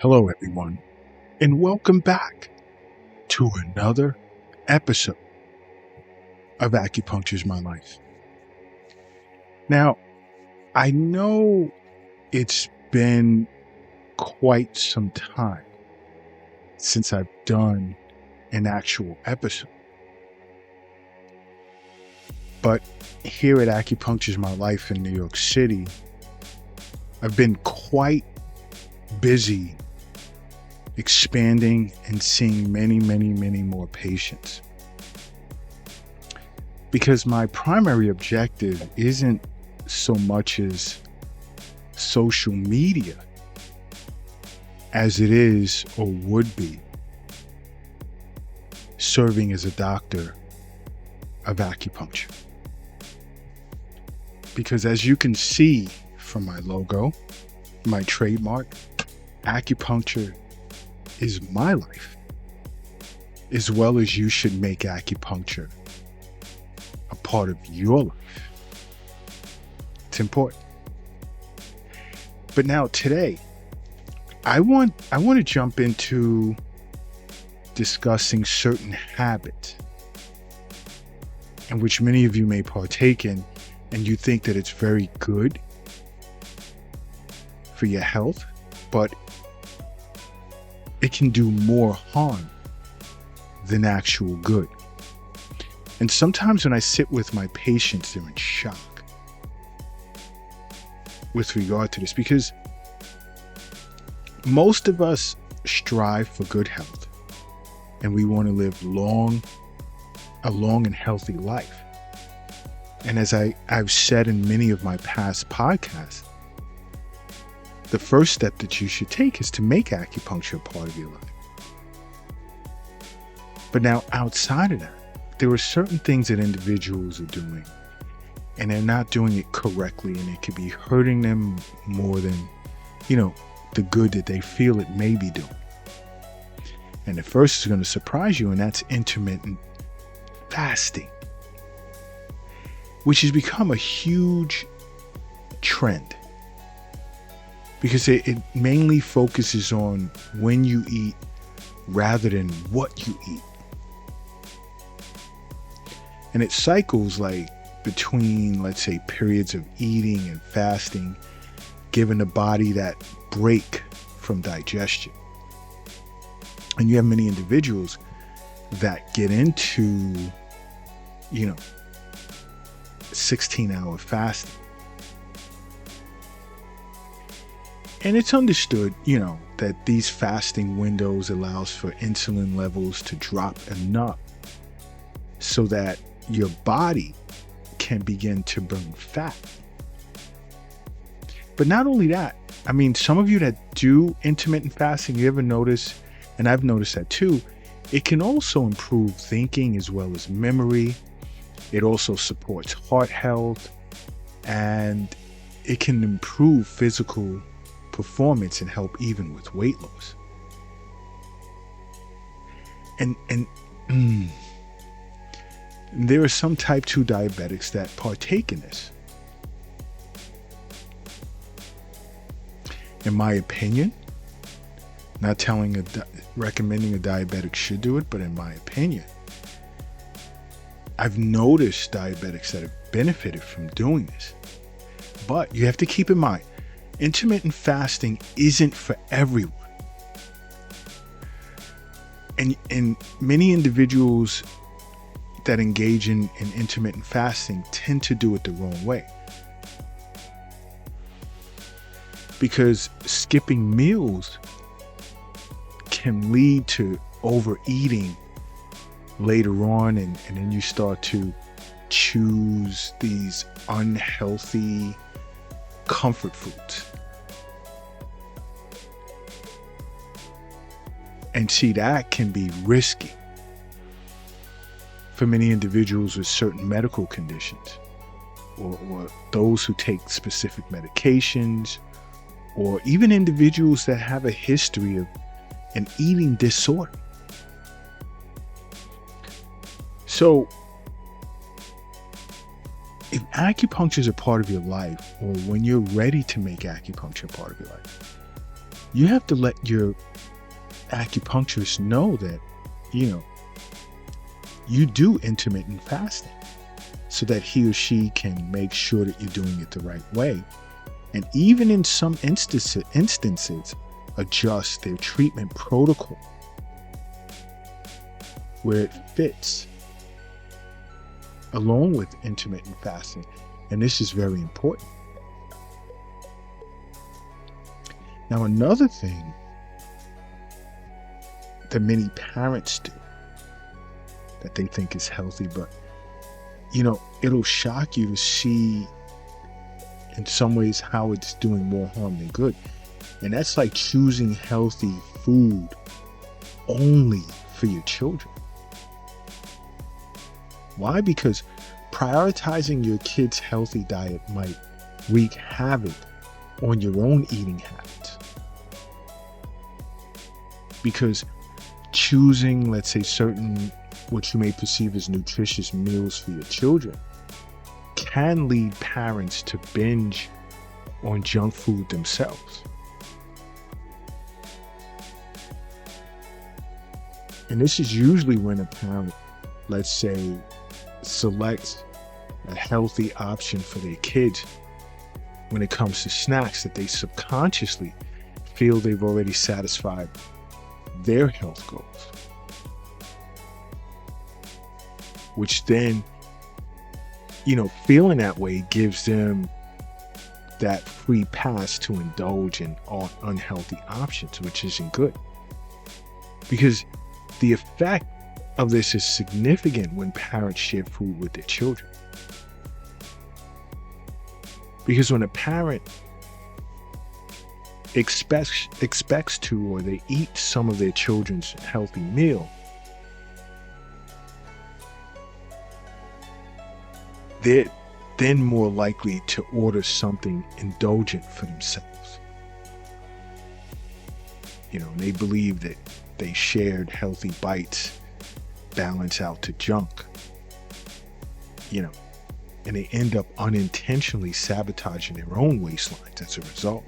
Hello, everyone, and welcome back to another episode of Acupuncture's My Life. Now, I know it's been quite some time since I've done an actual episode, but here at Acupuncture's My Life in New York City, I've been quite busy expanding and seeing many more patients. Because my primary objective isn't so much as social media as it is or would be serving as a doctor of acupuncture. Because as you can see from my logo, my trademark, acupuncture is my life, as well as you should make acupuncture a part of your life. It's important. But now today, I want to jump into discussing certain habits in which many of you may partake in, and you think that it's very good for your health, but it can do more harm than actual good. And sometimes when I sit with my patients, they're in shock with regard to this, because most of us strive for good health and we want to live a long and healthy life. And as I've said in many of my past podcasts, the first step that you should take is to make acupuncture a part of your life. But now outside of that, there are certain things that individuals are doing and they're not doing it correctly, and it could be hurting them more than, the good that they feel it may be doing. And the first is going to surprise you, and that's intermittent fasting, which has become a huge trend. Because it mainly focuses on when you eat rather than what you eat. And it cycles like between, let's say, periods of eating and fasting, giving the body that break from digestion. And you have many individuals that get into, 16-hour fasting. And it's understood, that these fasting windows allows for insulin levels to drop enough so that your body can begin to burn fat. But not only that, some of you that do intermittent fasting, you ever notice, and I've noticed that too, it can also improve thinking as well as memory. It also supports heart health, and it can improve physical performance and help even with weight loss. And there are some type 2 diabetics that partake in this. In my opinion, not recommending a diabetic should do it, but in my opinion, I've noticed diabetics that have benefited from doing this. But you have to keep in mind, intermittent fasting isn't for everyone. And many individuals that engage in intermittent fasting tend to do it the wrong way. Because skipping meals can lead to overeating later on, and then you start to choose these unhealthy comfort foods. And see, that can be risky for many individuals with certain medical conditions, or those who take specific medications, or even individuals that have a history of an eating disorder. So if acupuncture is a part of your life, or when you're ready to make acupuncture a part of your life, you have to let your acupuncturist know that, you know, you do intermittent fasting so that he or she can make sure that you're doing it the right way. And even in some instances adjust their treatment protocol where it fits along with intermittent fasting. And this is very important. Now, another thing that many parents do that they think is healthy, but it'll shock you to see in some ways how it's doing more harm than good. And that's like choosing healthy food only for your children. Why? Because prioritizing your kid's healthy diet might wreak havoc on your own eating habits. Because choosing, let's say, certain what you may perceive as nutritious meals for your children can lead parents to binge on junk food themselves. And this is usually when a parent, let's say, selects a healthy option for their kids when it comes to snacks that they subconsciously feel they've already satisfied their health goals. Which then, feeling that way gives them that free pass to indulge in all unhealthy options, which isn't good. Because the effect of this is significant when parents share food with their children. Because when a parent expects to, or they eat some of their children's healthy meal, they're then more likely to order something indulgent for themselves. They believe that they shared healthy bites balance out to junk, and they end up unintentionally sabotaging their own waistlines as a result.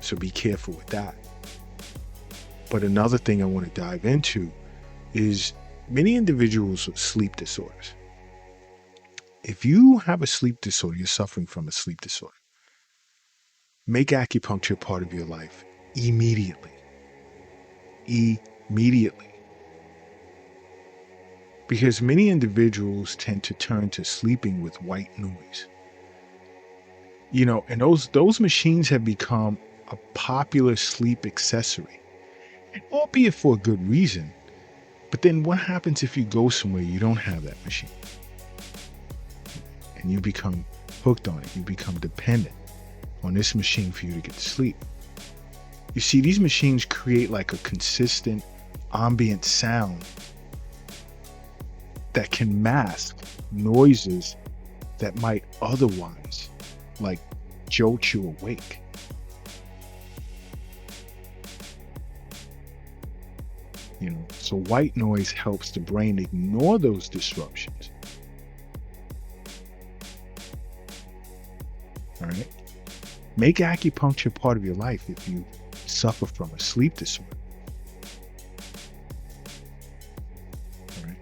So be careful with that. But another thing I want to dive into is many individuals with sleep disorders. If you have a sleep disorder, you're suffering from a sleep disorder, make acupuncture part of your life immediately. Because many individuals tend to turn to sleeping with white noise. And those machines have become a popular sleep accessory, and albeit for a good reason. But then what happens if you go somewhere you don't have that machine? And you become hooked on it. You become dependent on this machine for you to get to sleep. You see, these machines create like a consistent ambient sound that can mask noises that might otherwise like jolt you awake. So white noise helps the brain ignore those disruptions. All right. Make acupuncture part of your life if you suffer from a sleep disorder. All right.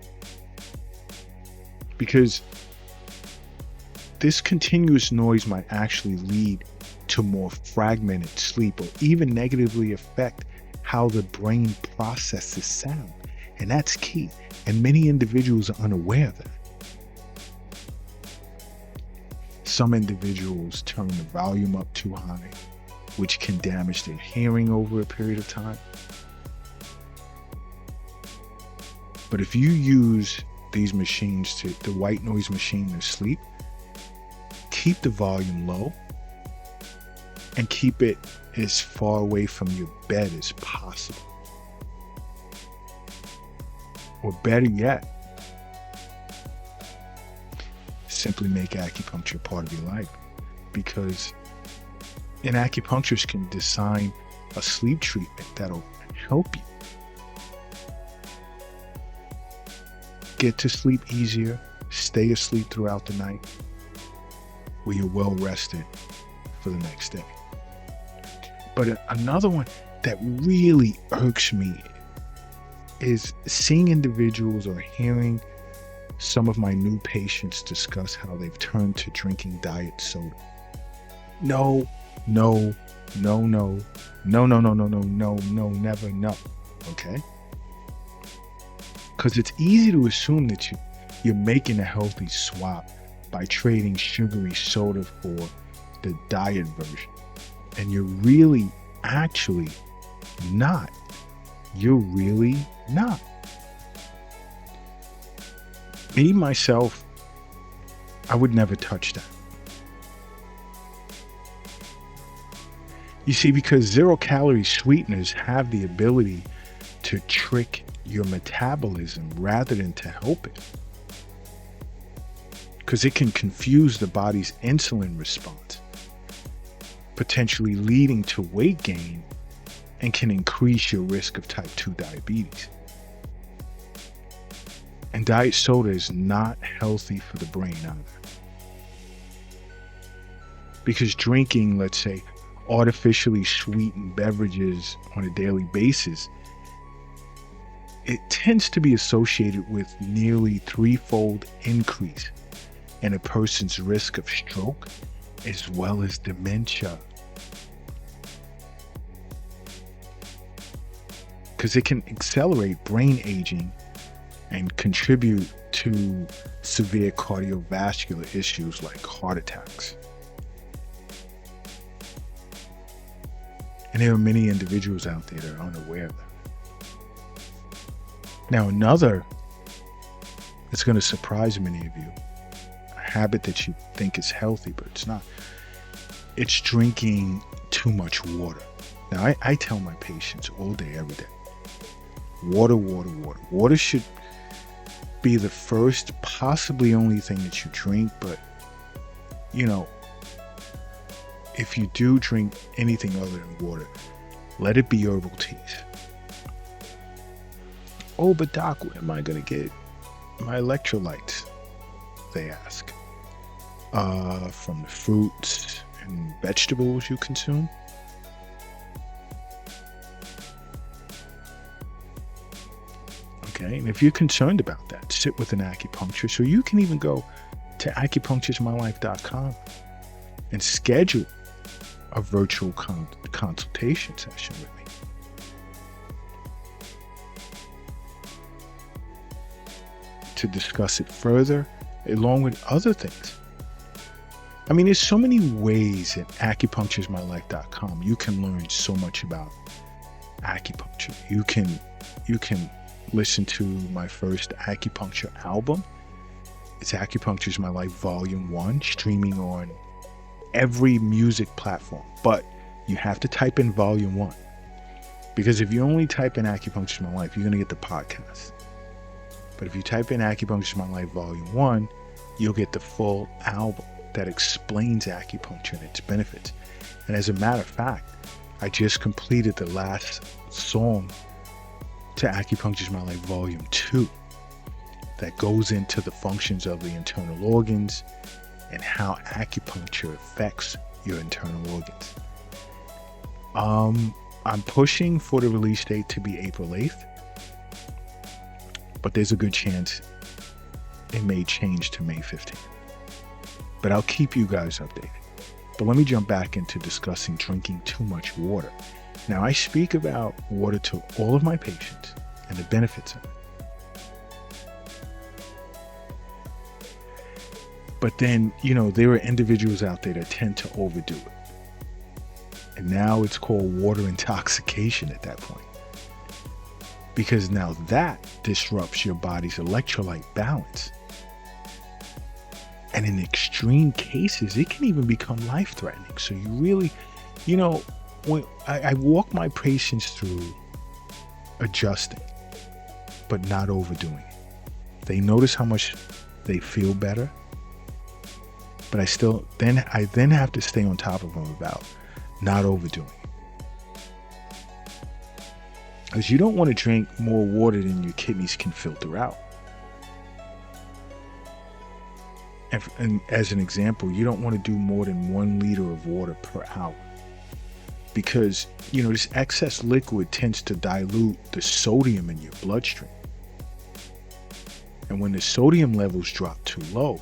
Because this continuous noise might actually lead to more fragmented sleep, or even negatively affect how the brain processes sound. And that's key. And many individuals are unaware of that. Some individuals turn the volume up too high, which can damage their hearing over a period of time. But if you use these machines, the white noise machine, to sleep, keep the volume low and keep it as far away from your bed as possible. Or better yet, simply make acupuncture part of your life, because an acupuncturist can design a sleep treatment that'll help you get to sleep easier, stay asleep throughout the night, where you're well rested for the next day. But another one that really irks me is seeing individuals or hearing some of my new patients discuss how they've turned to drinking diet soda. No, no, no, no, no, no, no, no, no, no, no, never, no. Okay? Because it's easy to assume that you're making a healthy swap by trading sugary soda for the diet version. And you're really, actually not. You're really not. Me, myself, I would never touch that. You see, because 0-calorie sweeteners have the ability to trick your metabolism rather than to help it. Because it can confuse the body's insulin response, potentially leading to weight gain, and can increase your risk of type 2 diabetes. And diet soda is not healthy for the brain either. Because drinking, let's say, artificially sweetened beverages on a daily basis, it tends to be associated with nearly 3-fold increase in a person's risk of stroke as well as dementia. Because it can accelerate brain aging and contribute to severe cardiovascular issues like heart attacks. And there are many individuals out there that are unaware of that. Now, another that's going to surprise many of you, a habit that you think is healthy, but it's not. It's drinking too much water. Now, I tell my patients all day, every day, water, water, water. Water should be the first, possibly only thing that you drink, but, you know, if you do drink anything other than water, let it be herbal teas. Oh, but doc, where am I going to get my electrolytes? They ask. From the fruits and vegetables you consume? Okay, and if you're concerned about that, sit with an acupuncturist, or you can even go to acupuncturesmylife.com and schedule a virtual consultation session with me. To discuss it further, along with other things. I mean, there's so many ways at acupuncturesmylife.com you can learn so much about acupuncture. You can listen to my first acupuncture album. It's Acupuncture's My Life Volume 1, streaming on every music platform. But you have to type in Volume 1. Because if you only type in Acupuncture's My Life, you're going to get the podcast. But if you type in Acupuncture's My Life Volume 1, you'll get the full album that explains acupuncture and its benefits. And as a matter of fact, I just completed the last song to Acupuncture's My Life Volume 2 that goes into the functions of the internal organs and how acupuncture affects your internal organs. I'm pushing for the release date to be April 8th, but there's a good chance it may change to May 15th. But I'll keep you guys updated. But let me jump back into discussing drinking too much water. Now, I speak about water to all of my patients and the benefits of it. But then, there are individuals out there that tend to overdo it. And now it's called water intoxication at that point. Because now that disrupts your body's electrolyte balance. And in extreme cases, it can even become life-threatening. So you really, when I walk my patients through adjusting, but not overdoing it. They notice how much they feel better, but I then have to stay on top of them about not overdoing it. Because you don't want to drink more water than your kidneys can filter out. And as an example, you don't want to do more than 1 liter of water per hour. because, this excess liquid tends to dilute the sodium in your bloodstream. And when the sodium levels drop too low,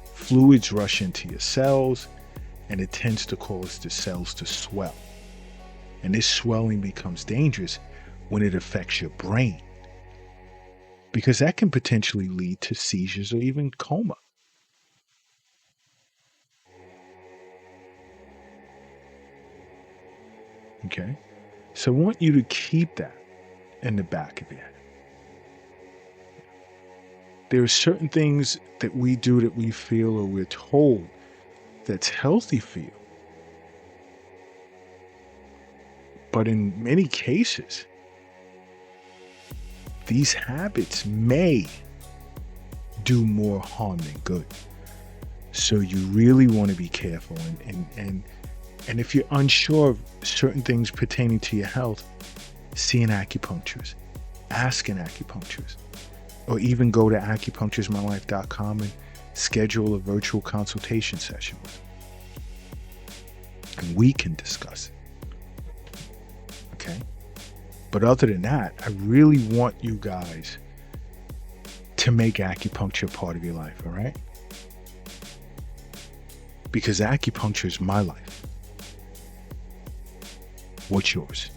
fluids rush into your cells, and it tends to cause the cells to swell. And this swelling becomes dangerous when it affects your brain, because that can potentially lead to seizures or even coma. Okay? So I want you to keep that in the back of your head. There are certain things that we do that we feel or we're told that's healthy for you. But in many cases, these habits may do more harm than good. So you really want to be careful. And if you're unsure of certain things pertaining to your health, see an acupuncturist, ask an acupuncturist, or even go to acupuncturesmylife.com and schedule a virtual consultation session with them. And we can discuss it. Okay? But other than that, I really want you guys to make acupuncture part of your life, all right? Because acupuncture is my life. What's yours?